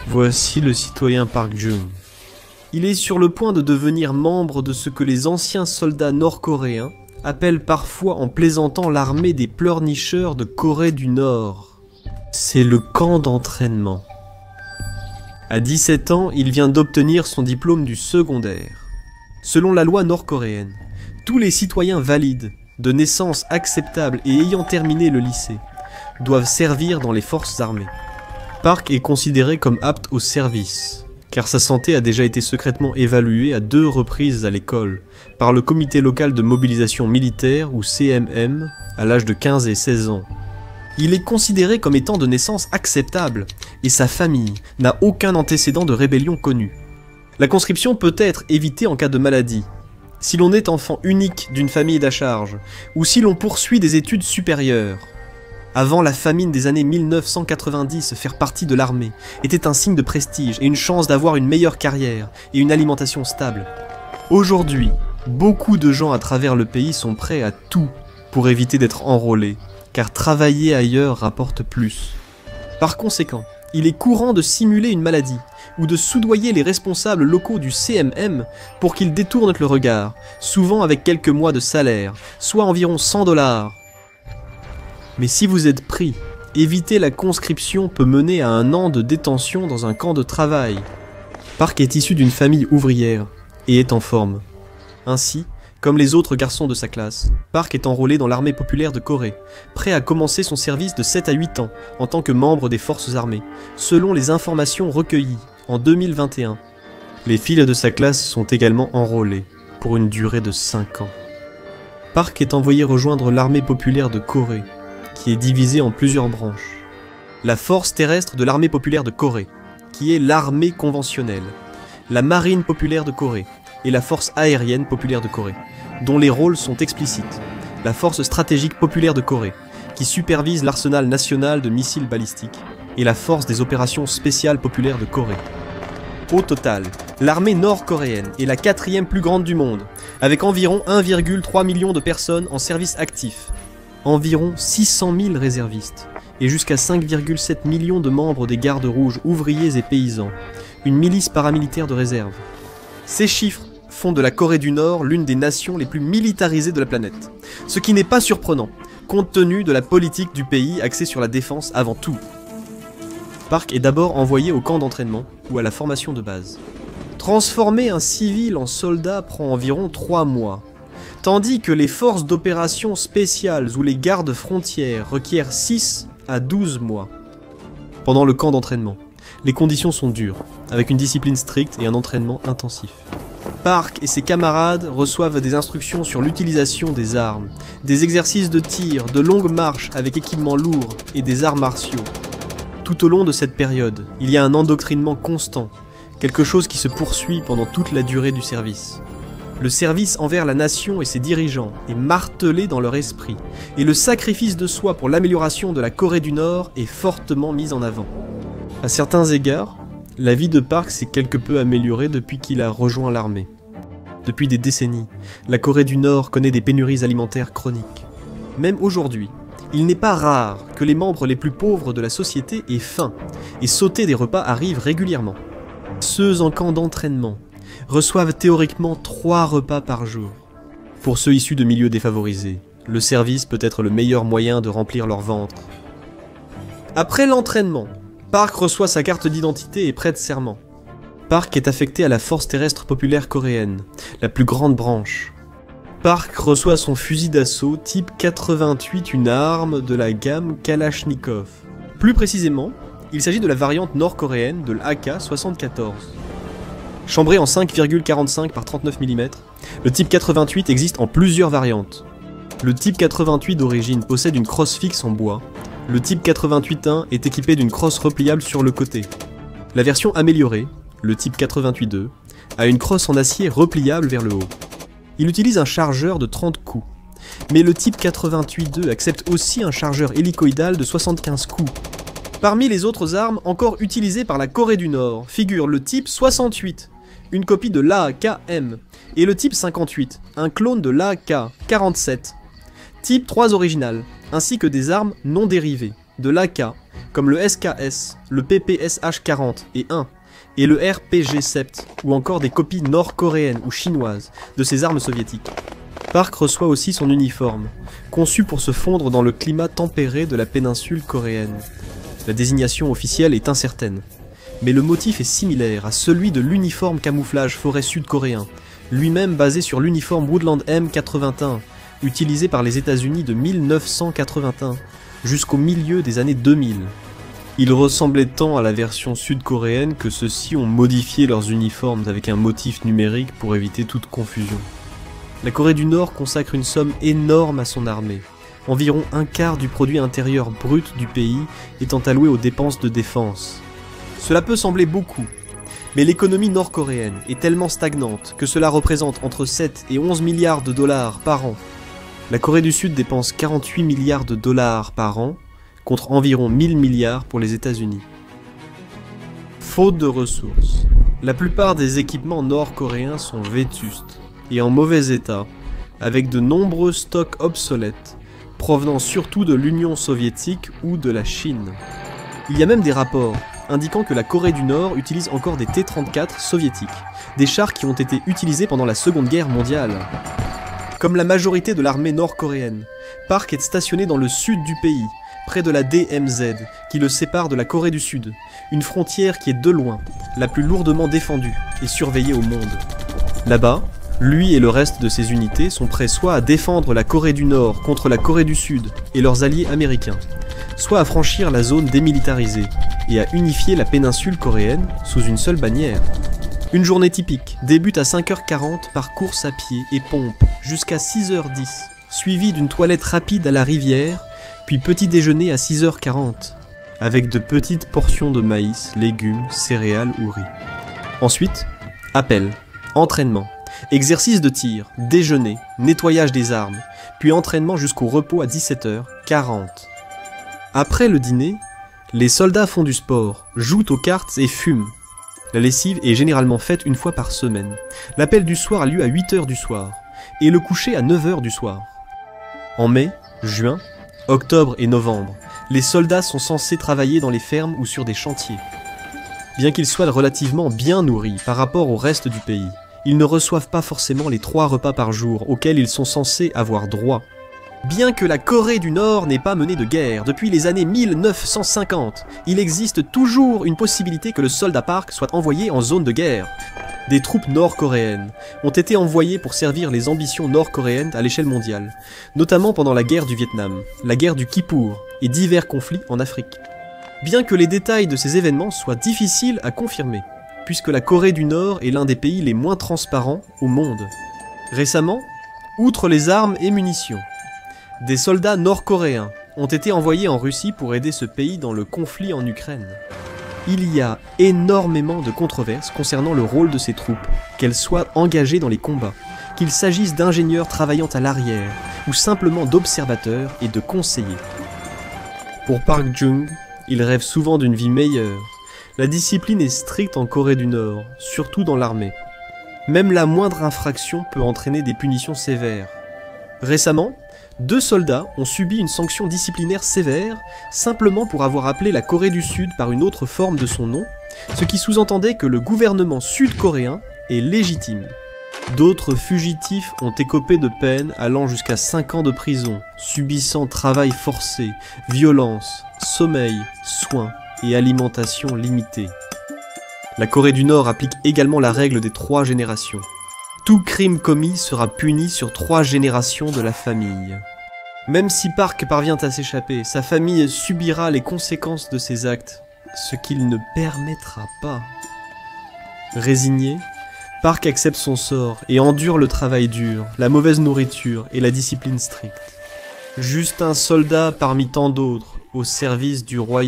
Voici le citoyen Park Jun. Il est sur le point de devenir membre de ce que les anciens soldats nord-coréens appellent parfois en plaisantant l'armée des pleurnicheurs de Corée du Nord. C'est le camp d'entraînement. À 17 ans, il vient d'obtenir son diplôme du secondaire. Selon la loi nord-coréenne, tous les citoyens valides, de naissance acceptable et ayant terminé le lycée, doivent servir dans les forces armées. Park est considéré comme apte au service, car sa santé a déjà été secrètement évaluée à 2 reprises à l'école, par le comité local de mobilisation militaire ou CMM, à l'âge de 15 et 16 ans. Il est considéré comme étant de naissance acceptable, et sa famille n'a aucun antécédent de rébellion connu. La conscription peut être évitée en cas de maladie, si l'on est enfant unique d'une famille d'à charge, ou si l'on poursuit des études supérieures. Avant la famine des années 1990, faire partie de l'armée était un signe de prestige et une chance d'avoir une meilleure carrière et une alimentation stable. Aujourd'hui, beaucoup de gens à travers le pays sont prêts à tout pour éviter d'être enrôlés, car travailler ailleurs rapporte plus. Par conséquent, il est courant de simuler une maladie, ou de soudoyer les responsables locaux du CMM pour qu'ils détournent le regard, souvent avec quelques mois de salaire, soit environ 100 $. Mais si vous êtes pris, éviter la conscription peut mener à 1 an de détention dans un camp de travail. Park est issu d'une famille ouvrière et est en forme. Ainsi, comme les autres garçons de sa classe, Park est enrôlé dans l'armée populaire de Corée, prêt à commencer son service de 7 à 8 ans en tant que membre des forces armées, selon les informations recueillies en 2021. Les filles de sa classe sont également enrôlées, pour une durée de 5 ans. Park est envoyé rejoindre l'armée populaire de Corée, qui est divisée en plusieurs branches. La force terrestre de l'armée populaire de Corée, qui est l'armée conventionnelle, la marine populaire de Corée, et la force aérienne populaire de Corée, dont les rôles sont explicites. La force stratégique populaire de Corée, qui supervise l'arsenal national de missiles balistiques, et la force des opérations spéciales populaires de Corée. Au total, l'armée nord-coréenne est la 4e plus grande du monde, avec environ 1,3 million de personnes en service actif, environ 600 000 réservistes, et jusqu'à 5,7 millions de membres des gardes rouges ouvriers et paysans, une milice paramilitaire de réserve. Ces chiffres font de la Corée du Nord l'une des nations les plus militarisées de la planète, ce qui n'est pas surprenant, compte tenu de la politique du pays axée sur la défense avant tout. Park est d'abord envoyé au camp d'entraînement ou à la formation de base. Transformer un civil en soldat prend environ 3 mois, tandis que les forces d'opération spéciales ou les gardes frontières requièrent 6 à 12 mois. Pendant le camp d'entraînement, les conditions sont dures, avec une discipline stricte et un entraînement intensif. Park et ses camarades reçoivent des instructions sur l'utilisation des armes, des exercices de tir, de longues marches avec équipements lourds et des arts martiaux. Tout au long de cette période, il y a un endoctrinement constant, quelque chose qui se poursuit pendant toute la durée du service. Le service envers la nation et ses dirigeants est martelé dans leur esprit, et le sacrifice de soi pour l'amélioration de la Corée du Nord est fortement mis en avant. À certains égards, la vie de Park s'est quelque peu améliorée depuis qu'il a rejoint l'armée. Depuis des décennies, la Corée du Nord connaît des pénuries alimentaires chroniques. Même aujourd'hui, il n'est pas rare que les membres les plus pauvres de la société aient faim, et sauter des repas arrive régulièrement. Ceux en camp d'entraînement reçoivent théoriquement 3 repas par jour. Pour ceux issus de milieux défavorisés, le service peut être le meilleur moyen de remplir leur ventre. Après l'entraînement, Park reçoit sa carte d'identité et prête serment. Park est affecté à la force terrestre populaire coréenne, la plus grande branche. Park reçoit son fusil d'assaut type 88, une arme de la gamme Kalachnikov. Plus précisément, il s'agit de la variante nord-coréenne de l'AK-74. Chambré en 5,45 par 39 mm, le type 88 existe en plusieurs variantes. Le type 88 d'origine possède une crosse fixe en bois. Le type 88-1 est équipé d'une crosse repliable sur le côté. La version améliorée, le type 88-2, a une crosse en acier repliable vers le haut. Il utilise un chargeur de 30 coups. Mais le type 88-2 accepte aussi un chargeur hélicoïdal de 75 coups. Parmi les autres armes encore utilisées par la Corée du Nord figurent le type 68, une copie de l'AK-M, et le type 58, un clone de l'AK-47, type 3 original, ainsi que des armes non dérivées, de l'AK, comme le SKS, le PPSH-40 et 1, et le RPG-7, ou encore des copies nord-coréennes ou chinoises de ces armes soviétiques. Park reçoit aussi son uniforme, conçu pour se fondre dans le climat tempéré de la péninsule coréenne. La désignation officielle est incertaine, mais le motif est similaire à celui de l'uniforme camouflage forêt sud-coréen, lui-même basé sur l'uniforme Woodland M81, utilisé par les États-Unis de 1981 jusqu'au milieu des années 2000. Il ressemblait tant à la version sud-coréenne que ceux-ci ont modifié leurs uniformes avec un motif numérique pour éviter toute confusion. La Corée du Nord consacre une somme énorme à son armée. Environ un quart du produit intérieur brut du pays étant alloué aux dépenses de défense. Cela peut sembler beaucoup, mais l'économie nord-coréenne est tellement stagnante que cela représente entre 7 et 11 milliards de dollars par an. La Corée du Sud dépense 48 milliards de dollars par an, contre environ 1000 milliards pour les États-Unis. Faute de ressources. La plupart des équipements nord-coréens sont vétustes et en mauvais état, avec de nombreux stocks obsolètes, provenant surtout de l'Union soviétique ou de la Chine. Il y a même des rapports indiquant que la Corée du Nord utilise encore des T-34 soviétiques, des chars qui ont été utilisés pendant la Seconde Guerre mondiale. Comme la majorité de l'armée nord-coréenne, Park est stationné dans le sud du pays, près de la DMZ, qui le sépare de la Corée du Sud, une frontière qui est de loin la plus lourdement défendue et surveillée au monde. Là-bas, lui et le reste de ses unités sont prêts soit à défendre la Corée du Nord contre la Corée du Sud et leurs alliés américains, soit à franchir la zone démilitarisée et à unifier la péninsule coréenne sous une seule bannière. Une journée typique débute à 5h40 par course à pied et pompe jusqu'à 6h10, suivie d'une toilette rapide à la rivière, puis petit déjeuner à 6h40, avec de petites portions de maïs, légumes, céréales ou riz. Ensuite, appel, entraînement, exercice de tir, déjeuner, nettoyage des armes, puis entraînement jusqu'au repos à 17h40. Après le dîner, les soldats font du sport, jouent aux cartes et fument. La lessive est généralement faite une fois par semaine. L'appel du soir a lieu à 8h du soir, et le coucher à 9h du soir. En mai, juin, octobre et novembre, les soldats sont censés travailler dans les fermes ou sur des chantiers. Bien qu'ils soient relativement bien nourris par rapport au reste du pays, ils ne reçoivent pas forcément les 3 repas par jour auxquels ils sont censés avoir droit. Bien que la Corée du Nord n'ait pas mené de guerre depuis les années 1950, il existe toujours une possibilité que le soldat Park soit envoyé en zone de guerre. Des troupes nord-coréennes ont été envoyées pour servir les ambitions nord-coréennes à l'échelle mondiale, notamment pendant la guerre du Vietnam, la guerre du Kippour et divers conflits en Afrique. Bien que les détails de ces événements soient difficiles à confirmer, puisque la Corée du Nord est l'un des pays les moins transparents au monde. Récemment, outre les armes et munitions, des soldats nord-coréens ont été envoyés en Russie pour aider ce pays dans le conflit en Ukraine. Il y a énormément de controverses concernant le rôle de ces troupes, qu'elles soient engagées dans les combats, qu'il s'agisse d'ingénieurs travaillant à l'arrière, ou simplement d'observateurs et de conseillers. Pour Park Jung, il rêve souvent d'une vie meilleure. La discipline est stricte en Corée du Nord, surtout dans l'armée. Même la moindre infraction peut entraîner des punitions sévères. Récemment, 2 soldats ont subi une sanction disciplinaire sévère simplement pour avoir appelé la Corée du Sud par une autre forme de son nom, ce qui sous-entendait que le gouvernement sud-coréen est légitime. D'autres fugitifs ont écopé de peines allant jusqu'à 5 ans de prison, subissant travail forcé, violence, sommeil, soins et alimentation limitée. La Corée du Nord applique également la règle des 3 générations. Tout crime commis sera puni sur 3 générations de la famille. Même si Park parvient à s'échapper, sa famille subira les conséquences de ses actes, ce qu'il ne permettra pas. Résigné, Park accepte son sort et endure le travail dur, la mauvaise nourriture et la discipline stricte. Juste un soldat parmi tant d'autres, au service du royaume.